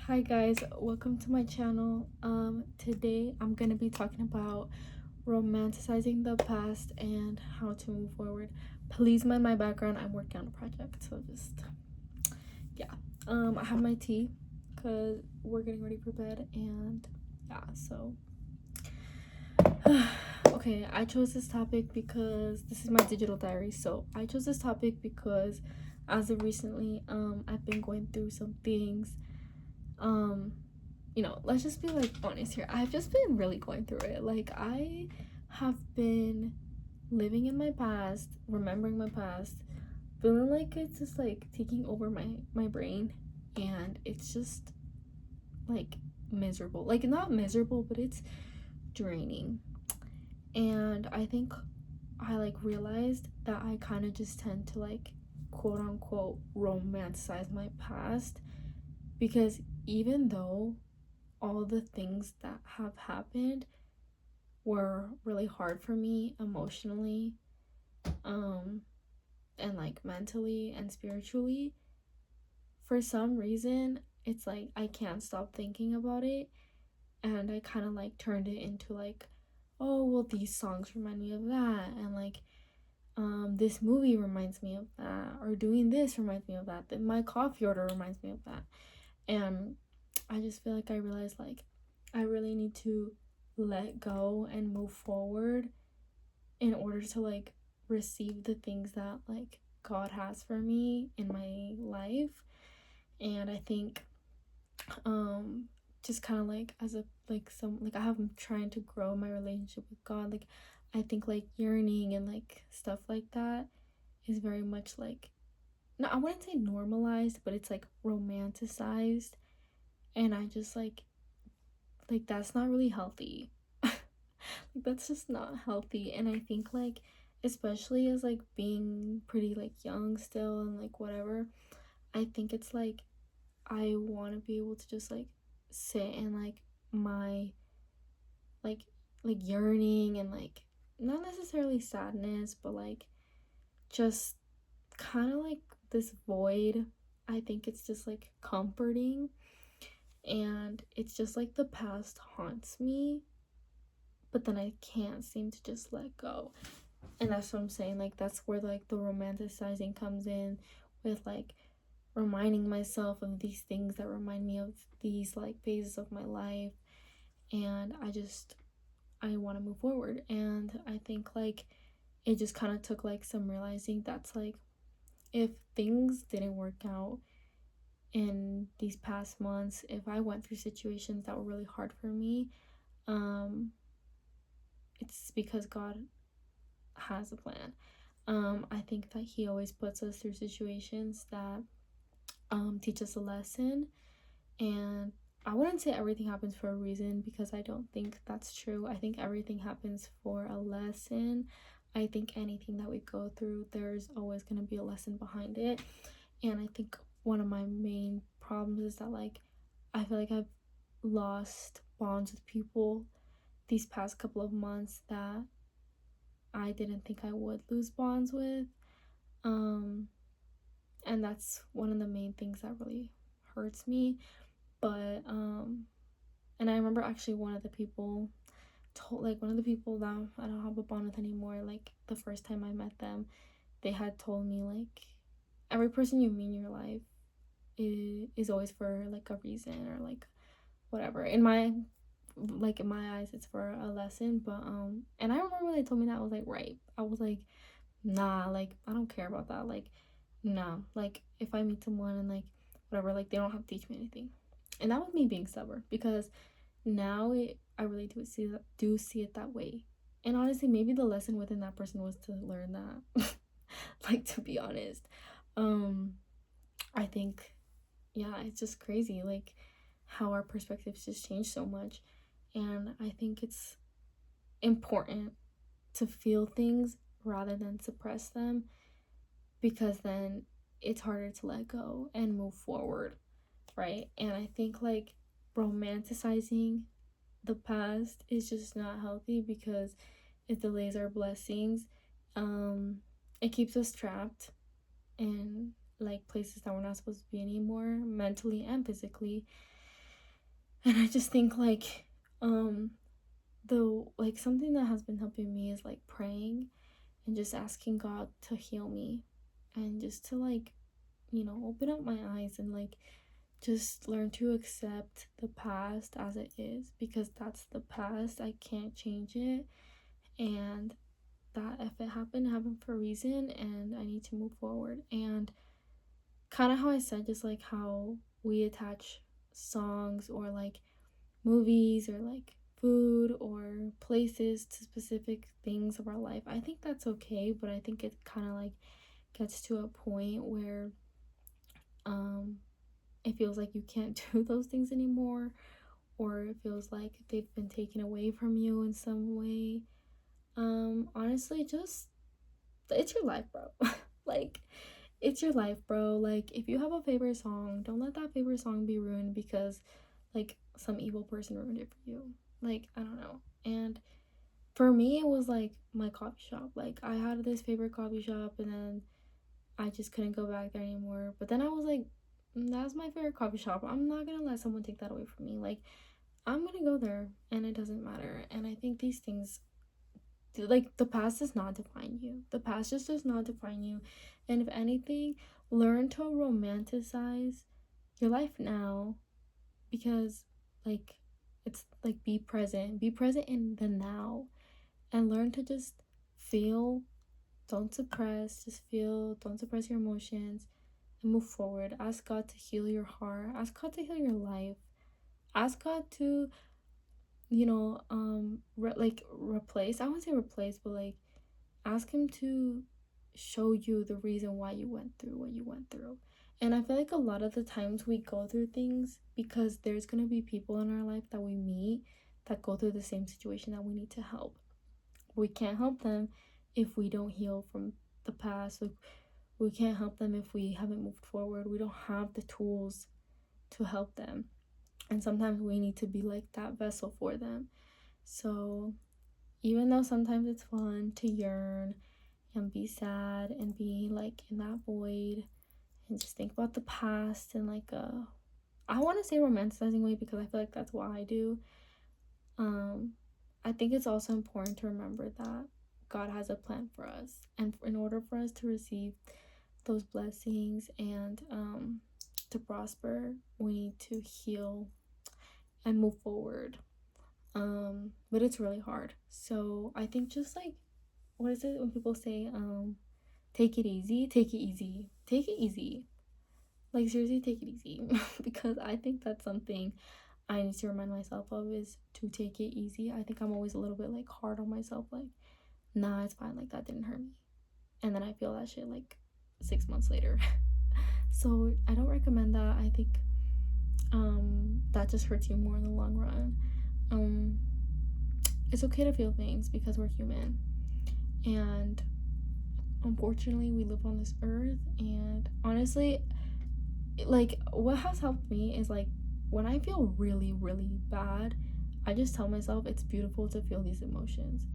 Hi guys, welcome to my channel. Today I'm gonna be talking about romanticizing the past and how to move forward. Please mind my background. I'm working on a project, so just yeah. I have my tea because we're getting ready for bed, and yeah. So okay, I chose this topic because this is my digital diary. So I chose this topic because as of recently, I've been going through some things. um let's just be like honest here. I've just been really going through it. Like, I have been living in my past, remembering my past, feeling like it's just like taking over my brain, and it's just like miserable. Like, not miserable, but it's draining. And I think I like realized that I kind of just tend to like quote unquote romanticize my past, because even though all the things that have happened were really hard for me emotionally, um and like mentally and spiritually, for some reason it's like I can't stop thinking about it. And I kind of like turned it into like, oh well, these songs remind me of that, and like this movie reminds me of that, or doing this reminds me of that, that my coffee order reminds me of that. And I just feel like I realized like I really need to let go and move forward in order to like receive the things that like God has for me in my life. And I think um just kind of like as a like some like I have been trying to grow my relationship with God. Like, I think like yearning and like stuff like that is very much like, no, I wouldn't say normalized, but it's like romanticized. And I just like that's not really healthy. Like, that's just not healthy. And I think like, especially as like being pretty like young still and like whatever, I think it's like I want to be able to just like sit in like my like yearning and like not necessarily sadness, but like just kind of like this void. I think it's just like comforting, and it's just like the past haunts me, but then I can't seem to just let go. And that's what I'm saying. Like, that's where like the romanticizing comes in, with like reminding myself of these things that remind me of these like phases of my life. And I want to move forward. And I think like it just kind of took like some realizing that's like, if things didn't work out in these past months, if I went through situations that were really hard for me, um it's because God has a plan. I think that he always puts us through situations that teach us a lesson. And I wouldn't say everything happens for a reason, because I don't think that's true. I think everything happens for a lesson. I think anything that we go through, there's always going to be a lesson behind it. And I think one of my main problems is that like I feel like I've lost bonds with people these past couple of months that I didn't think I would lose bonds with. Um, and that's one of the main things that really hurts me. But and I remember actually one of the people that I don't have a bond with anymore, like the first time I met them, they had told me like, every person you meet in your life is always for like a reason, or like whatever. In my eyes, it's for a lesson. But and I remember when they told me that, I was like, right. I was like, nah, like I don't care about that. Like, nah, like if I meet someone and like whatever, like they don't have to teach me anything. And that was me being stubborn, because now I really do see it that way. And honestly, maybe the lesson within that person was to learn that. Like, to be honest, um I think, yeah, it's just crazy like how our perspectives just change so much. And I think it's important to feel things rather than suppress them, because then it's harder to let go and move forward, right? And I think like romanticizing the past is just not healthy, because it delays our blessings. It keeps us trapped in like places that we're not supposed to be anymore, mentally and physically. And I just think like the like something that has been helping me is like praying and just asking God to heal me, and just to like, open up my eyes and like just learn to accept the past as it is, because that's the past. I can't change it. And that if it happened for a reason, and I need to move forward. And kind of how I said, just like how we attach songs or like movies or like food or places to specific things of our life. I think that's okay, but I think it kind of like gets to a point where um it feels like you can't do those things anymore, or it feels like they've been taken away from you in some way. Honestly, just it's your life, bro. Like, it's your life, bro. Like, if you have a favorite song, don't let that favorite song be ruined because like some evil person ruined it for you. Like, I don't know. And for me, it was like my coffee shop. Like, I had this favorite coffee shop, and then I just couldn't go back there anymore. But then I was like, that's my favorite coffee shop. I'm not gonna let someone take that away from me. Like, I'm gonna go there, and it doesn't matter. And I think these things, like, the past does not define you. The past just does not define you. And if anything, learn to romanticize your life now, because, like, it's like be present in the now, and learn to just feel. Don't suppress, just feel. Don't suppress your emotions, and move forward. Ask God to heal your heart. Ask God to heal your life. Ask God to, replace. I wouldn't say replace, but like ask Him to show you the reason why you went through what you went through. And I feel like a lot of the times we go through things because there's gonna be people in our life that we meet that go through the same situation that we need to help. We can't help them if we don't heal from the past. Like, we can't help them if we haven't moved forward. We don't have the tools to help them. And sometimes we need to be like that vessel for them. So, even though sometimes it's fun to yearn and be sad and be like in that void and just think about the past and like I want to say romanticizing way, because I feel like that's what I do. um I think it's also important to remember that God has a plan for us, and in order for us to receive those blessings and to prosper, we need to heal and move forward. But it's really hard. So I think just like, what is it when people say take it easy, take it easy, take it easy. Like, seriously, take it easy. Because I think that's something I need to remind myself of, is to take it easy. I think I'm always a little bit like hard on myself, like, nah, it's fine, like that didn't hurt me. And then I feel that shit like 6 months later. So I don't recommend that. I think that just hurts you more in the long run. It's okay to feel things because we're human. And unfortunately, we live on this earth. And honestly, like, what has helped me is like, when I feel really, really bad, I just tell myself it's beautiful to feel these emotions.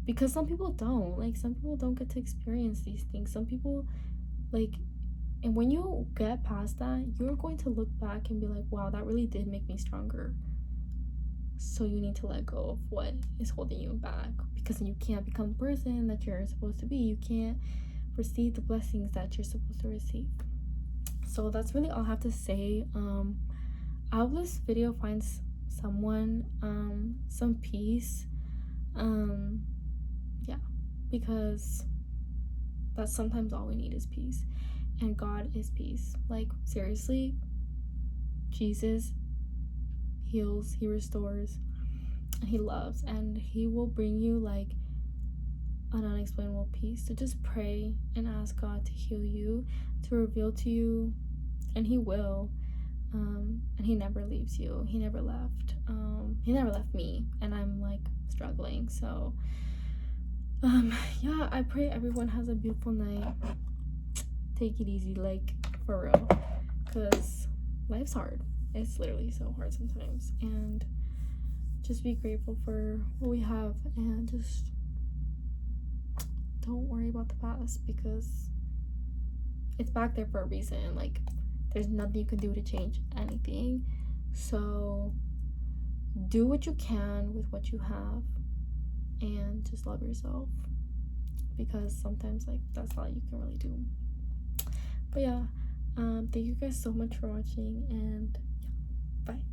Because some people don't. Like, some people don't get to experience these things. Some people, like, and when you get past that, you're going to look back and be like, wow, that really did make me stronger. So you need to let go of what is holding you back, because you can't become the person that you're supposed to be. You can't receive the blessings that you're supposed to receive. So that's really all I have to say. I hope this video finds someone some peace. Yeah, because that's sometimes all we need is peace. And God is peace. Like, seriously, Jesus heals, He restores, and He loves, and He will bring you like an unexplainable peace. So just pray and ask God to heal you, to reveal to you, and He will. And He never leaves you. He never left. He never left me, and I'm like struggling. So yeah, I pray everyone has a beautiful night. Take it easy, like, for real, because life's hard. It's literally so hard sometimes. And just be grateful for what we have, and just don't worry about the past, because it's back there for a reason. Like, there's nothing you can do to change anything. So do what you can with what you have, and just love yourself, because sometimes like that's all you can really do. But yeah, thank you guys so much for watching, and yeah, bye.